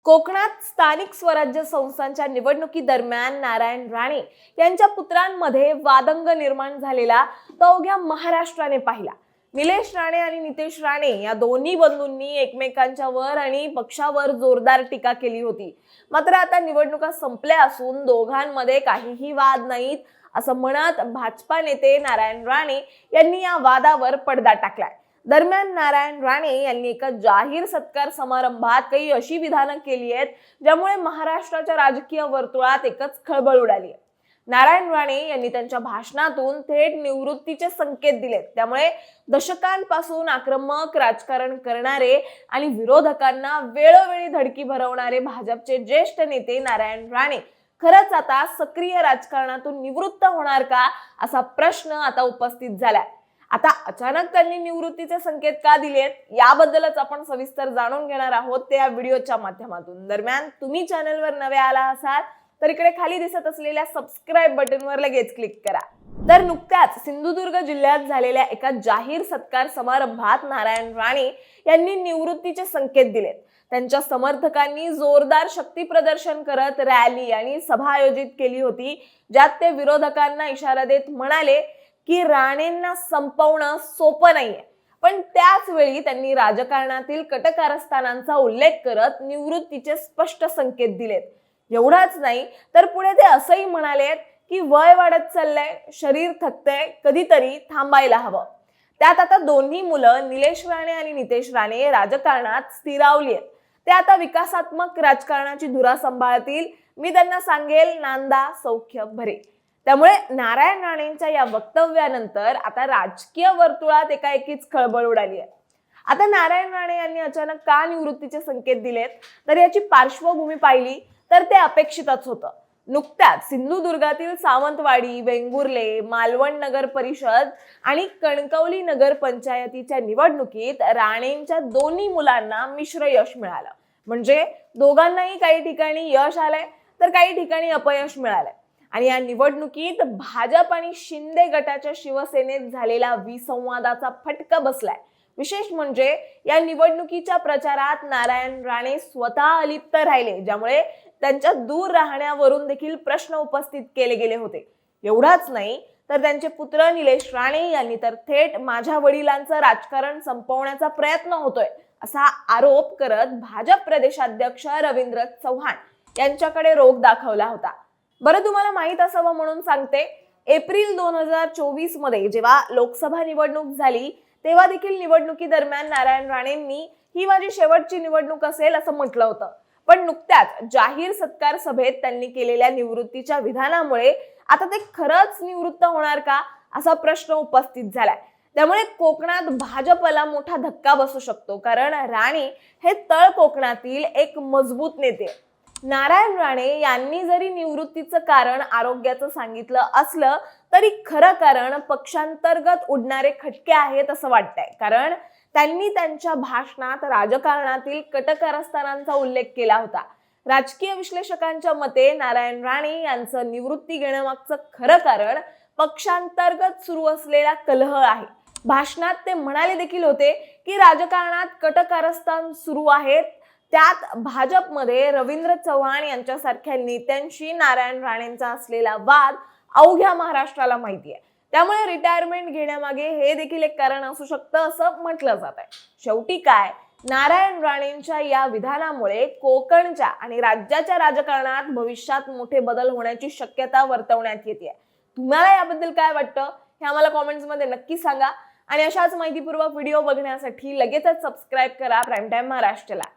कोकणात स्थानिक स्वराज्य संस्थांच्या निवडणुकीदरम्यान नारायण राणे यांच्या पुत्रांमध्ये वादंग निर्माण झालेला तो अवघ्या महाराष्ट्राने पाहिला। निलेश राणे आणि नितेश राणे या दोन्ही बंधूंनी एकमेकांच्या वर आणि पक्षावर जोरदार टीका केली होती। मात्र आता निवडणुका संपल्या असून दोघांमध्ये काहीही वाद नाहीत असं म्हणत भाजपा नेते नारायण राणे यांनी या वादावर पडदा टाकलाय। दरम्यान नारायण राणे यांनी एका जाहीर सत्कार समारंभात काही अशी विधानं केली आहेत ज्यामुळे महाराष्ट्राच्या राजकीय वर्तुळात एकच खळबळ उडाली आहे। नारायण राणे यांनी त्यांच्या भाषणातून थेट निवृत्तीचे संकेत दिलेत। त्यामुळे दशकांपासून आक्रमक राजकारण करणारे आणि विरोधकांना वेळोवेळी धडकी भरवणारे भाजपचे ज्येष्ठ नेते नारायण राणे खरंच आता सक्रिय राजकारणातून निवृत्त होणार का असा प्रश्न आता उपस्थित झालाय। आता अचानक त्यांनी निवृत्तीचे संकेत का दिलेत याबद्दलच आपण सविस्तर जाणून घेणार आहोत ते या व्हिडिओच्या माध्यमातून। दरम्यान तुम्ही चॅनलवर नवे आला असाल तर इकडे खाली दिसत असलेल्या सबस्क्राइब बटनवर लगेच क्लिक करा। तर नुकत्याच सिंधुदुर्ग जिल्ह्यात झालेल्या एका जाहीर सत्कार समारंभात नारायण राणे यांनी निवृत्तीचे संकेत दिलेत। त्यांच्या समर्थकांनी जोरदार शक्ती प्रदर्शन करत रॅली आणि सभा आयोजित केली होती, ज्यात ते विरोधकांना इशारा देत म्हणाले की राणेंना संपवणं सोपं नाहीये। पण त्याच वेळी त्यांनी राजकारणातील कटकारस्थानांचा उल्लेख करत निवृत्तीचे स्पष्ट संकेत दिलेत। एवढाच नाही तर पुढे ते असंही म्हणालेत की वय वाढत चाललंय, शरीर थकतंय, कधीतरी थांबायला हवं। त्यात आता दोन्ही मुलं निलेश राणे आणि नितेश राणे राजकारणात स्थिरावली आहेत। ते आता विकासात्मक राजकारणाची धुरा सांभाळतील। मी त्यांना सांगेल नांदा सौख्य भरे। त्यामुळे नारायण राणेंच्या या वक्तव्यानंतर आता राजकीय वर्तुळात एकाएकीच खळबळ उडाली आहे। आता नारायण राणे यांनी अचानक का निवृत्तीचे संकेत दिलेत तर याची पार्श्वभूमी पाहिली तर ते अपेक्षितच होतं। नुकत्याच सिंधुदुर्गातील सावंतवाडी, वेंगुर्ले, मालवण नगर परिषद आणि कणकवली नगर पंचायतीच्या निवडणुकीत राणेंच्या दोन्ही मुलांना मिश्र यश मिळालं। म्हणजे दोघांनाही काही ठिकाणी यश आलंय तर काही ठिकाणी अपयश मिळालंय। आणि या निवडणुकीत भाजप आणि शिंदे गटाच्या शिवसेनेत झालेला विसंवादाचा फटका बसलाय। विशेष म्हणजे या निवडणुकीच्या प्रचारात नारायण राणे स्वतः अलिप्त राहिले, ज्यामुळे त्यांच्या दूर राहण्यावरून देखील प्रश्न उपस्थित केले गेले होते। एवढाच नाही तर त्यांचे पुत्र निलेश राणे यांनी तर थेट माझ्या वडिलांचं राजकारण संपवण्याचा प्रयत्न होतोय असा आरोप करत भाजप प्रदेशाध्यक्ष रवींद्र चव्हाण यांच्याकडे रोख दाखवला होता। बरं, तुम्हाला माहित असावं म्हणून सांगते, एप्रिल 2024 मध्ये जेव्हा लोकसभा निवडणूक झाली तेव्हा देखील निवडणुकी दरम्यान नारायण राणेंनी ही माझी शेवटची निवडणूक असेल असं म्हटलं होतं। पण नुकत्याच जाहीर सत्कार सभेत त्यांनी केलेल्या निवृत्तीच्या विधानामुळे आता ते खरंच निवृत्त होणार का असा प्रश्न उपस्थित झालाय। त्यामुळे कोकणात भाजपला मोठा धक्का बसू शकतो, कारण राणे हे तळ कोकणातील एक मजबूत नेते। नारायण राणे यांनी जरी निवृत्तीचं कारण आरोग्याचं सांगितलं असलं तरी खरं कारण पक्षांतर्गत उडणारे खटके आहेत असं वाटतंय। कारण त्यांनी त्यांच्या भाषणात राजकारणातील कटकारस्थानांचा उल्लेख केला होता। राजकीय विश्लेषकांच्या मते नारायण राणे यांचं निवृत्ती घेण्यामागचं खरं कारण पक्षांतर्गत सुरू असलेला कलह आहे। भाषणात ते म्हणाले देखील होते की राजकारणात कटकारस्थान सुरू आहेत, त्यात भाजपमध्ये रवींद्र चव्हाण यांच्यासारख्या नेत्यांशी नारायण राणेंचा असलेला वाद अवघ्या महाराष्ट्राला माहिती आहे। त्यामुळे रिटायरमेंट घेण्यामागे हे देखील एक कारण असू शकतं असं म्हटलं जात आहे। शेवटी काय, नारायण राणेंच्या या विधानामुळे कोकणच्या आणि राज्याच्या राजकारणात भविष्यात मोठे बदल होण्याची शक्यता वर्तवण्यात येते। तुम्हाला याबद्दल काय वाटतं हे आम्हाला कॉमेंट्समध्ये नक्की सांगा आणि अशाच माहितीपूर्वक व्हिडिओ बघण्यासाठी लगेचच सबस्क्राईब करा प्राईम टाइम महाराष्ट्राला।